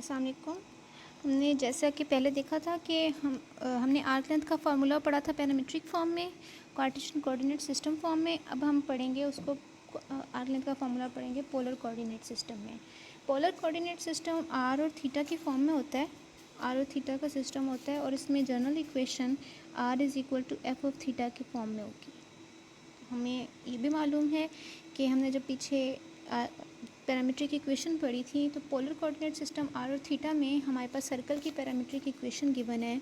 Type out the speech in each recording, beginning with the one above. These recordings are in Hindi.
अस्सलाम वालेकुम। हमने जैसा कि पहले देखा था कि हमने आर्क लेंथ का फार्मूला पढ़ा था पैरामीट्रिक फॉर्म में, कार्टेशियन कोऑर्डिनेट सिस्टम फॉर्म में। अब हम पढ़ेंगे उसको, आर्क लेंथ का फार्मूला पढ़ेंगे पोलर कोऑर्डिनेट सिस्टम में। पोलर कोऑर्डिनेट सिस्टम आर और थीटा की फॉर्म में होता है, आर और थीटा का सिस्टम होता है, और इसमें general equation r is equal to f of theta की फॉर्म में होगी। हमें ये भी मालूम है कि हमने जब पीछे पैरामीट्रिक इक्वेशन पढ़ी थी, तो पोलर कोऑर्डिनेट सिस्टम आर और थीटा में हमारे पास सर्कल की पैरामीट्रिक इक्वेशन गिवन है,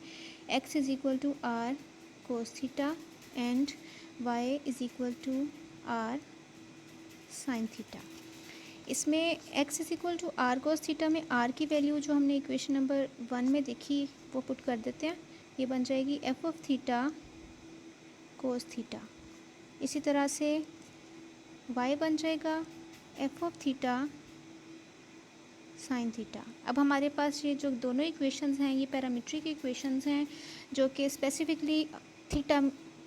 x is equal to r cos theta and y is equal to r sine theta. इसमें x is equal to r cos theta में आर की वैल्यू जो हमने इक्वेशन नंबर 1 में देखी वो पुट कर देते हैं। ये बन जाएगी F of theta cos theta. इसी तरह से y बन जाएगा F of theta sine theta. अब हमारे पास ये जो दोनों इक्वेशंस हैं ये पैरामीट्रिक इक्वेशंस हैं जो कि स्पेसिफिकली थीटा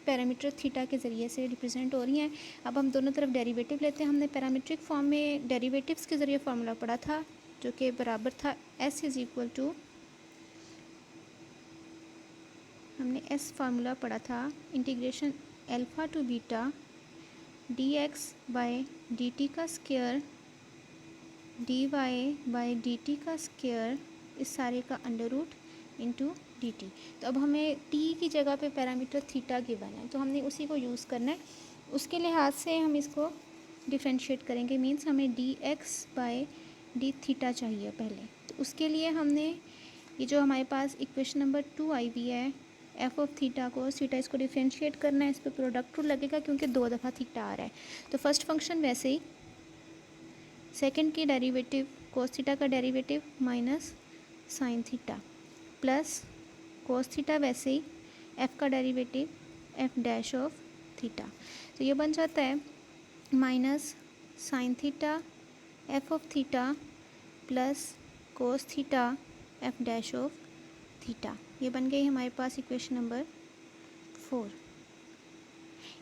पैरामीटर थीटा के ज़रिए से रिप्रेजेंट हो रही हैं। अब हम दोनों तरफ डेरिवेटिव लेते हैं। हमने पैरामीट्रिक फॉर्म में डेरिवेटिव्स के ज़रिए फार्मूला पढ़ा था जो कि बराबर था s इज़ इक्वल टू, हमने s फार्मूला पढ़ा था integration alpha to beta dx by dt का स्क्वायर dy बाय dt का स्क्वायर, इस सारे का अंडर रूट इंटू dt। तो अब हमें t की जगह पे पैरामीटर थीटा गिवन है, तो हमने उसी को यूज़ करना है। उसके लिहाज से हम इसको डिफ्रेंशिएट करेंगे, मीन्स हमें dx बाय डी थीटा चाहिए पहले। तो उसके लिए हमने ये जो हमारे पास इक्वेशन नंबर 2 आई हुई है एफ ऑफ थीटा को थीटा, इसको डिफ्रेंशिएट करना है। इस पर प्रोडक्ट रूल लगेगा क्योंकि 2 दफ़ा थीटा आ रहा है। तो फर्स्ट फंक्शन वैसे ही, सेकंड की डेरिवेटिव कोस थीटा का derivative minus sign theta plus cos theta वैसे ही एफ़ का derivative F dash of theta. तो ये बन जाता है minus sine theta f of theta plus cos theta F dash of theta. ये बन गई हमारे पास इक्वेशन नंबर 4।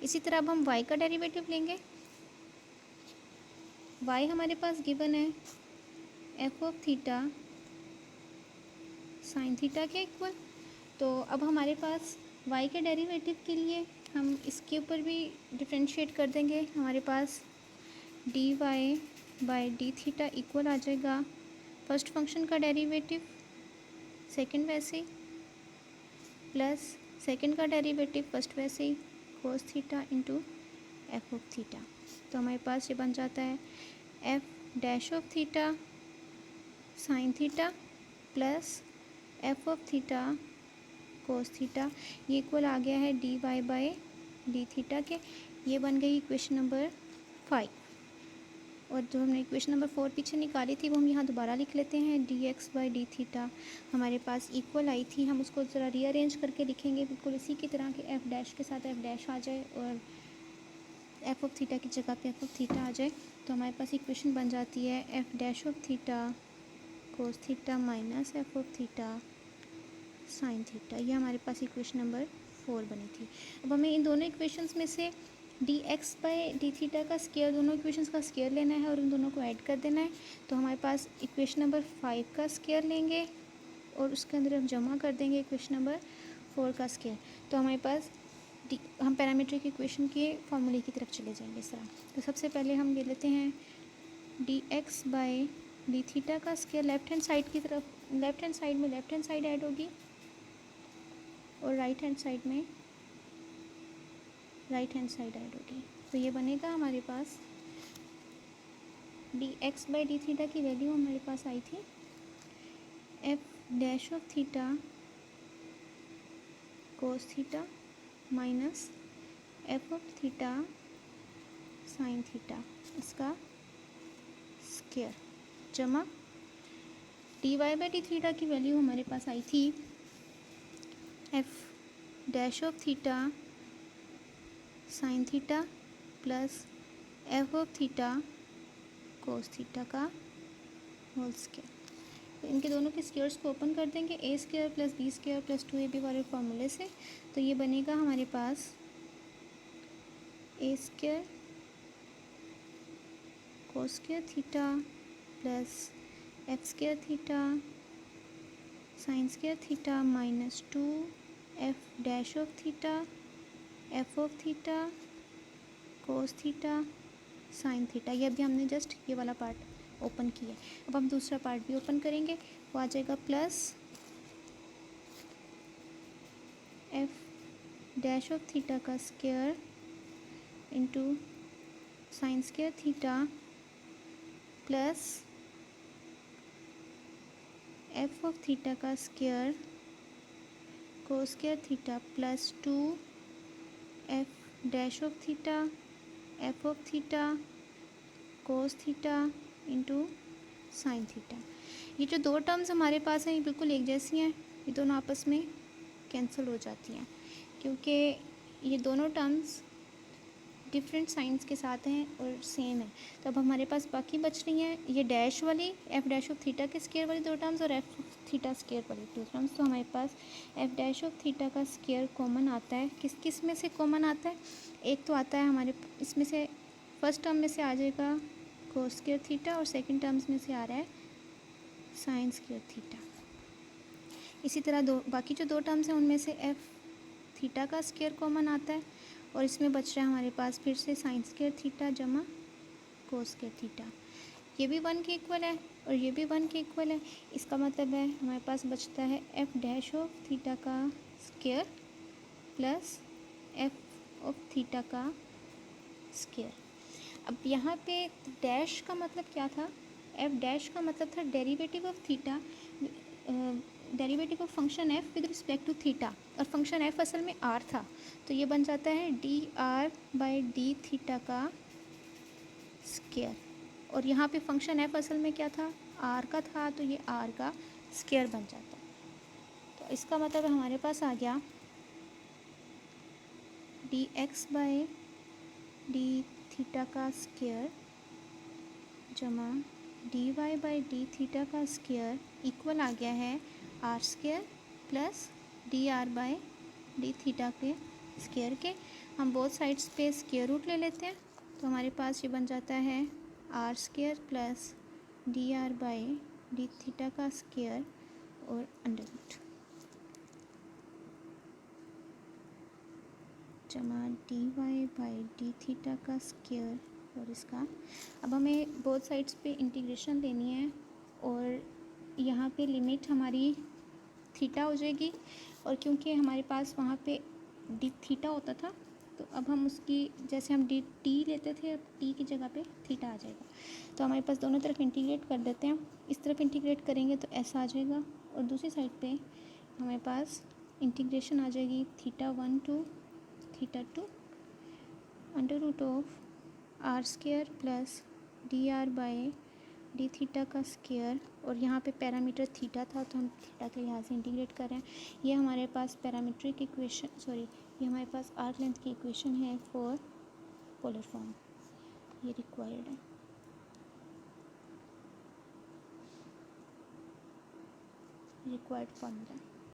इसी तरह अब हम y का डेरिवेटिव लेंगे। y हमारे पास गिवन है F of theta sine theta के इक्वल। तो अब हमारे पास y के डेरिवेटिव के लिए हम इसके ऊपर भी डिफ्रेंशिएट कर देंगे। हमारे पास dy by d theta equal आ जाएगा फर्स्ट फंक्शन का डेरिवेटिव सेकंड वैसे ही प्लस सेकंड का डेरिवेटिव फर्स्ट वैसे ही cos theta into f of theta. तो हमारे पास ये बन जाता है f dash of theta sine theta plus f of theta cos theta. ये इक्वल आ गया है d y by d theta के। ये बन गई इक्वेशन नंबर 5। और जो हमने इक्वेशन नंबर 4 पीछे निकाली थी वो हम यहाँ दोबारा लिख लेते हैं। D x by d theta हमारे पास इक्वल आई थी, हम उसको ज़रा रीअरेंज करके लिखेंगे बिल्कुल इसी की तरह कि एफ डैश के साथ एफ डैश आ जाए और एफ ऑफ थीटा की जगह पे एफ ऑफ थीटा आ जाए। तो हमारे पास इक्वेशन बन जाती है f dash of theta cos theta minus f of theta sine theta. ये हमारे पास इक्वेशन नंबर 4 बनी थी। अब हमें इन दोनों इक्वेशंस में से D x by d theta का स्क्वायर, दोनों इक्वेशंस का स्क्वायर लेना है और उन दोनों को ऐड कर देना है। तो हमारे पास इक्वेशन नंबर 5 का स्क्वायर लेंगे और उसके अंदर हम जमा कर देंगे इक्वेशन नंबर 4 का स्क्वायर। तो हमारे पास हम पैरामीट्रिक इक्वेशन के फॉर्मूले की तरफ चले जाएंगे इस तरह। तो सबसे पहले हम ले लेते हैं d x by d theta का स्क्वायर लेफ्ट हैंड साइड की तरफ, लेफ्ट हैंड साइड में लेफ्ट हैंड साइड ऐड होगी और राइट हैंड साइड में राइट हैंड साइड ऐड होगी। तो ये बनेगा हमारे पास d x by d theta की वैल्यू हमारे पास आई थी f dash of theta cos theta minus f of theta sine theta, इसका स्क्वायर जमा d y by d theta की वैल्यू हमारे पास आई थी f dash of theta sine theta plus f of theta cos theta का होल स्क्वायर। तो इनके दोनों के स्क्वायर्स को ओपन कर देंगे, a square plus b square plus 2ab वाले फार्मूले से। तो ये बनेगा हमारे पास a square cos square theta plus f square theta sine square theta minus 2 f dash of theta f of theta cos theta sine theta. ये अभी हमने जस्ट ये वाला पार्ट ओपन किया। अब हम दूसरा पार्ट भी ओपन करेंगे, वो आ जाएगा plus f dash of theta का square into sine square theta plus f of theta का square cos square theta plus 2 f dash of theta f of theta cos theta into sine theta. ये जो दो टर्म्स हमारे पास हैं ये बिल्कुल एक जैसी हैं, ये दोनों आपस में कैंसिल हो जाती हैं क्योंकि ये दोनों टर्म्स डिफरेंट साइंस के साथ हैं और सेम है। तो अब हमारे पास बाकी बच रही हैं ये डैश वाली एफ डैश ऑफ थीटा के स्क्वायर वाली दो टर्म्स और एफ थीटा स्क्वायर वाली दो टर्म्स। तो हमारे पास एफ डैश ऑफ थीटा का स्क्वायर कॉमन आता है। किस किस में से कॉमन आता है? एक तो आता है हमारे इसमें से फर्स्ट टर्म में से आ जाएगा कोस स्क्वायर थीटा और सेकेंड टर्म्स में से आ रहा है साइन स्क्वायर थीटा। इसी तरह बाकी जो दो टर्म्स हैं उनमें से एफ थीटा का स्क्वायर कॉमन आता है और इसमें बच रहा है हमारे पास फिर से साइन स्क्वायर थीटा जमा कोस स्क्वायर थीटा। ये भी 1 के इक्वल है और ये भी 1 के इक्वल है। इसका मतलब है हमारे पास बचता है एफ डैश ऑफ थीटा का square plus f of theta का स्क्वायर। अब यहाँ पे डैश का मतलब क्या था? एफ डैश का मतलब था derivative of theta, derivative of function f with respect to theta, और फंक्शन एफ असल में आर था। तो ये बन जाता है d r by d theta का स्क्वायर। और यहाँ पे फंक्शन एफ असल में क्या था? आर का था, तो ये आर का स्क्वायर बन जाता है। तो इसका मतलब हमारे पास आ गया d x by d theta का स्क्वायर जमा d y by d theta का स्क्वायर इक्वल आ गया है r square plus d r by d theta के स्क्वायर के। हम बोथ साइड्स पे स्क्वायर रूट ले लेते हैं तो हमारे पास ये बन जाता है r square plus d r by d theta का स्क्वायर और अंडर रूट जमा d y by d theta का स्क्वायर और इसका। अब हमें बोथ साइड्स पे इंटीग्रेशन लेनी है और यहाँ पे लिमिट हमारी थीटा हो जाएगी, और क्योंकि हमारे पास वहाँ पे डी थीटा होता था तो अब हम उसकी जैसे हम डी टी लेते थे, अब टी की जगह पे थीटा आ जाएगा। तो हमारे पास दोनों तरफ इंटीग्रेट कर देते हैं। इस तरफ इंटीग्रेट करेंगे तो ऐसा आ जाएगा और दूसरी साइड पे हमारे पास इंटीग्रेशन आ जाएगी theta 1 to theta 2 under root of r square plus d r by d theta का स्क्वायर। और यहाँ पे पैरामीटर थीटा था तो हम थीटा के यहाँ से इंटीग्रेट कर रहे हैं। ये हमारे पास पैरामीट्रिक इक्वेशन, ये हमारे पास आर्क लेंथ की इक्वेशन है फॉर पोलर फॉर्म, ये रिक्वायर्ड है। Required formula